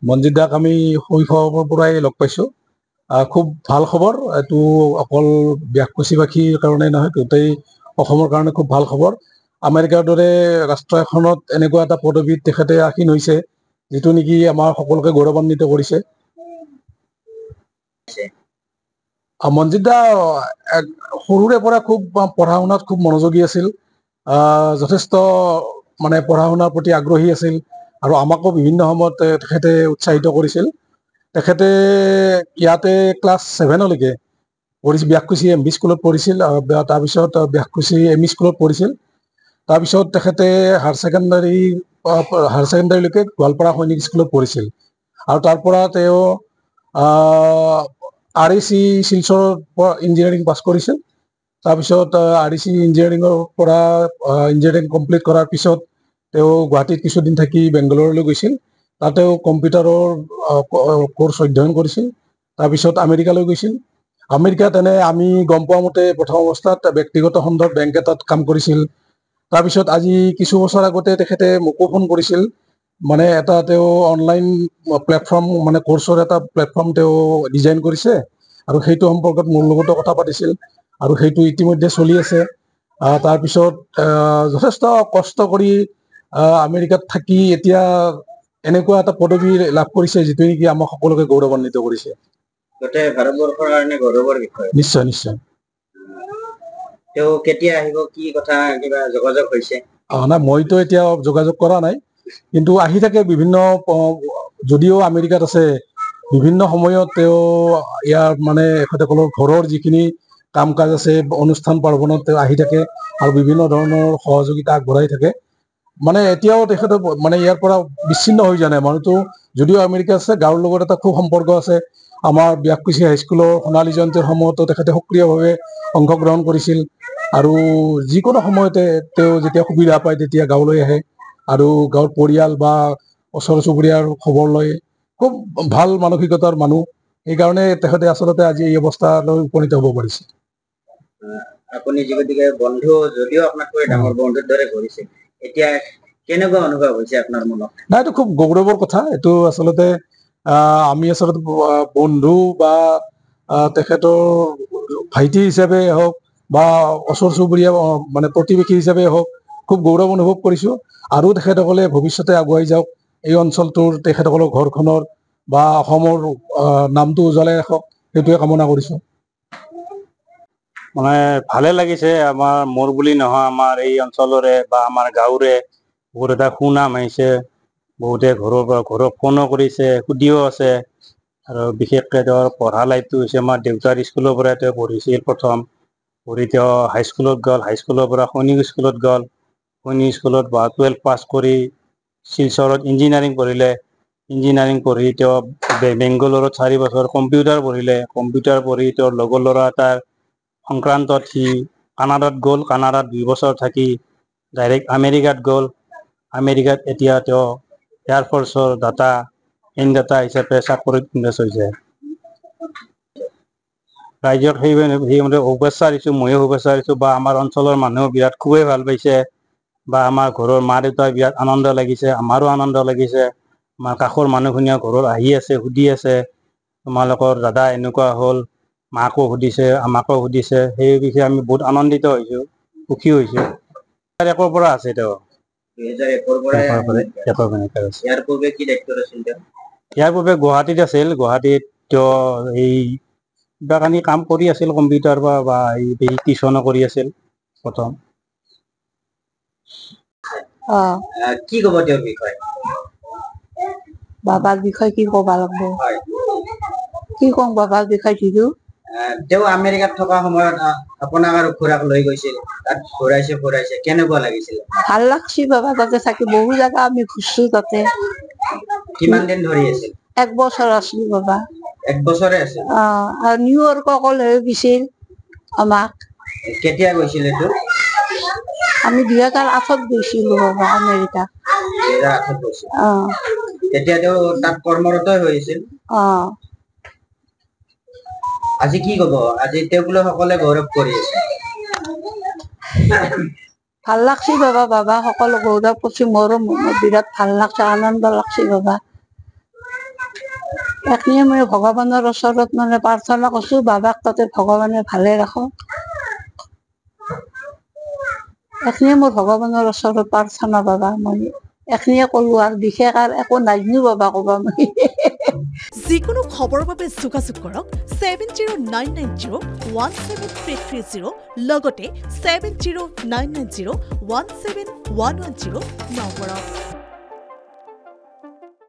মনজিৎ দাক আমি শৈশৱৰ পৰাই লগ পাইছোঁ। খুব ভাল খবৰ, এইটো অকল ব্যাকুচিবাসীৰ কাৰণে নহয়, গোটেই অসমৰ কাৰণে খুব ভাল খবৰ। আমেৰিকাৰ দৰে ৰাষ্ট্ৰ এখনত এনেকুৱা এটা পদবীত তেখেতে আসীন হৈছে, যিটো নেকি আমাৰ সকলোকে গৌৰৱান্বিত কৰিছে। মনজিৎ দা সৰুৰে পৰা খুব পঢ়া শুনাত খুব মনোযোগী আছিল, যথেষ্ট মানে পঢ়া শুনাৰ প্ৰতি আগ্ৰহী আছিল, আৰু আমাকো বিভিন্ন সময়ত তেখেতে উৎসাহিত কৰিছিল। তেখেতে ইয়াতে ক্লাছ 7লৈকে পঢ়িছিল, ব্যাকুচি MV স্কুলত পঢ়িছিল, তাৰপিছত ব্যাকুচি ME স্কুলত পঢ়িছিল। তাৰপিছত তেখেতে হায়াৰ ছেকেণ্ডাৰীলৈকে গোৱালপাৰা সৈনিক স্কুলত পঢ়িছিল, আৰু তাৰ পৰা তেওঁ REC শিলচৰৰ পৰা ইঞ্জিনিয়াৰিং পাছ কৰিছিল। তাৰপিছত REC ইঞ্জিনিয়াৰিঙৰ পৰা ইঞ্জিনিয়াৰিং কমপ্লিট কৰাৰ পিছত তেওঁ গুৱাহাটীত কিছুদিন থাকি বেংগালুৰুলৈ গৈছিল। তাতেও কম্পিউটাৰৰ কোৰ্চ অধ্যয়ন কৰিছিল। তাৰপিছত আমেৰিকালৈ গৈছিল। আমেৰিকাত আমি গম পোৱা মতে প্ৰথম অৱস্থাত ব্যক্তিগত খণ্ডৰ বেংক এটাত কাম কৰিছিল। তাৰপিছত আজি কিছু বছৰ আগতে তেখেতে মোকো ফোন কৰিছিল, মানে এটা তেওঁ অনলাইন প্লেটফৰ্ম, মানে কোৰ্চৰ এটা প্লেটফৰ্ম তেওঁ ডিজাইন কৰিছে, আৰু সেইটো সম্পৰ্কত মোৰ লগতো কথা পাতিছিল, আৰু সেইটো ইতিমধ্যে চলি আছে। তাৰপিছত যথেষ্ট কষ্ট কৰি আমেৰিকাত থাকি এতিয়া এনেকুৱা এটা পদবী লাভ কৰিছে, যিটো নেকি আমাক সকলোকে গৌৰৱান্বিত কৰিছে। গোটেই ভাৰতবৰ্ষৰ কাৰণে গৌৰৱৰ বিষয়। নিশ্চয় নিশ্চয়। তেওঁ কেতিয়া আহিব, কি কথা, কিবা যোগাযোগ হৈছে? নাই, মইতো এতিয়া যোগাযোগ কৰা নাই, কিন্তু আহি থাকে বিভিন্ন, যদিও আমেৰিকাত আছে, বিভিন্ন সময়ত তেওঁ ইয়াৰ মানে এখেতসকলৰ ঘৰৰ যিখিনি কাম কাজ আছে, অনুষ্ঠান পাৰ্বণত তেওঁ আহি থাকে, আৰু বিভিন্ন ধৰণৰ সহযোগিতা আগবঢ়াই থাকে। মানে এতিয়াও তেখেতে মানে ইয়াৰ পৰা বিচ্ছিন্ন হৈ যোৱা নাই। মানুহটো যদিও আমেৰিকা আছে, গাঁৱৰ লগত এটা খুব সম্পৰ্ক আছে। আমাৰ ব্যাকুচি হাইস্কুলৰ সোণালী জয়ন্তীৰ সময়তো তেখেতে সক্ৰিয়ভাৱে অংশগ্ৰহণ কৰিছিল, আৰু যিকোনো সময়তে তেওঁ যেতিয়া সুবিধা পায় তেতিয়া গাঁৱলৈ আহে, আৰু গাঁৱৰ পৰিয়াল বা ওচৰ চুবুৰীয়াৰ খবৰ লয়। খুব ভাল মানসিকতাৰ মানুহ, সেইকাৰণে তেখেতে আচলতে আজি এই অৱস্থালৈ উপনীত হ'ব পাৰিছে। আপুনি যিগতিকে বন্ধু, যদিও আপোনাতকৈ ডাঙৰ বন্ধুৰ দৰে কৰিছে, এতিয়া কেনেকুৱা অনুভৱ হৈছে আপোনাৰ মনত? নাই, এইটো খুব গৌৰৱৰ কথা। এইটো আচলতে আমি আচলতে বন্ধু বা তেখেতৰ ভাইটি হিচাপে হওক বা ওচৰ চুবুৰীয়া মানে প্ৰতিবেশী হিচাপে হওক, খুব গৌৰৱ অনুভৱ কৰিছোঁ। আৰু তেখেতসকলে ভৱিষ্যতে আগুৱাই যাওক, এই অঞ্চলটোৰ, তেখেতসকলৰ ঘৰখনৰ বা অসমৰ নামটো উজ্বলাই ৰাখক, সেইটোৱে কামনা কৰিছোঁ। মানে ভালে লাগিছে, মোৰ বুলি নহয়, আমাৰ এই অঞ্চলৰে বা আমাৰ গাঁৱৰে বহুত এটা সুনাম আহিছে। বহুতে ঘৰত ফোনো কৰিছে, সুধিও আছে, আৰু বিশেষকৈ তেওঁৰ পঢ়া লাইফটো হৈছে, আমাৰ দেউতাৰ স্কুলৰ পৰাই তেওঁ পঢ়িছিল। প্ৰথম পঢ়ি তেওঁ হাইস্কুলত গ'ল, হাইস্কুলৰ পৰা সৈনিক স্কুলত গ'ল, সৈনিক স্কুলত 12 পাছ কৰি শিলচৰত ইঞ্জিনিয়াৰিং পঢ়িলে। ইঞ্জিনিয়াৰিং পঢ়ি তেওঁ বেংগালুৰুত 4 বছৰ কম্পিউটাৰ পঢ়িলে। কম্পিউটাৰ পঢ়ি তেওঁৰ লগৰ ল'ৰা এটাৰ সংক্ৰান্তত সি কানাডাত গ'ল। কানাডাত 2 বছৰ থাকি ডাইৰেক্ট আমেৰিকাত গ'ল। আমেৰিকাত এতিয়া তেওঁ এয়াৰফ'ৰ্চৰ ইনডাটা হিচাপে চাকৰিত ইনভেষ্ট হৈছে। ৰাইজক সেইমতে শুভেচ্ছা দিছোঁ, ময়ো শুভেচ্ছা দিছোঁ, বা আমাৰ অঞ্চলৰ মানুহেও বিৰাট খুবেই ভাল পাইছে, বা আমাৰ ঘৰৰ মা দেউতাৰ বিৰাট আনন্দ লাগিছে, আমাৰো আনন্দ লাগিছে। আমাৰ কাষৰ মানুহখিনিও ঘৰত আহি আছে, সুধি আছে, তোমালোকৰ দাদা এনেকুৱা হ'ল, মাকো সুধিছে, আমাকো সুধিছে। সেই বিষয়ে আমি বহুত আনন্দিত হৈছোঁ, সুখী হৈছোঁ। 2001 পৰা আছে তেওঁ। 2001 পৰা ইয়াৰ পূৰ্বে কি দায়িত্বত আছিল তেওঁ? ইয়াৰ পূৰ্বে গুৱাহাটীত আছিল। গুৱাহাটীত তেওঁ এই কিবা কানি কাম কৰি আছিল, কম্পিউটাৰ বা এই টিউচনো কৰি আছিল প্ৰথম। কি ক'ব তেওঁৰ বিষয়ে? বাবাৰ বিষয়ে কি ক'ব লাগব? কি কম বাবাৰ বিষয়ে? তেওঁ আমেৰিকাত থকা সময়ত আপোনাক আৰু খুৰাক লৈ গৈছিল, তাত ঘূৰাইছে, কেনেকুৱা লাগিছিল? ভাল লাগছি বাবা, তাতে থাকি বহু জাগা আমি ঘুৰছি তাতে। কিমান দিন ধৰি আছিল? 1 বছৰ আছিলো বাবা। 1 বছৰে আছিল? আৰু নিউ ইয়ৰ্ক লৈ গৈছিল আমাক। কেতিয়া গৈছিল এইটো? আমি 2008 গৈছিলো বাবা আমেৰিকা। 2008 গৈছিল? তেতিয়া তেওঁ তাত কৰ্মৰত হৈছিল? আজি কি ক'ব? আজি তেওঁক লৈ সকলোৱে গৌৰৱ কৰি আছে। ভাল লাগছি বাবা, বাবা সকলো গৌৰৱ কৰিছে, মোৰো বিৰাট ভাল লাগছে, আনন্দ লাগছে বাবা। এখনিয়ে মই ভগৱানৰ ওচৰত মানে প্ৰাৰ্থনা কৰিছো বাবাক তাতে ভগৱানে ভালে ৰাখক এখনিয়ে মোৰ ভগৱানৰ ওচৰত প্ৰাৰ্থনা বাবা মই এখনিয়ে কলো আৰু বিশেষ আৰু একো নাজানো বাবা ক'বা মই যিকোনো খবৰৰ বাবে যোগাযোগ কৰক 7099017330 লগতে 7099017110 নম্বৰত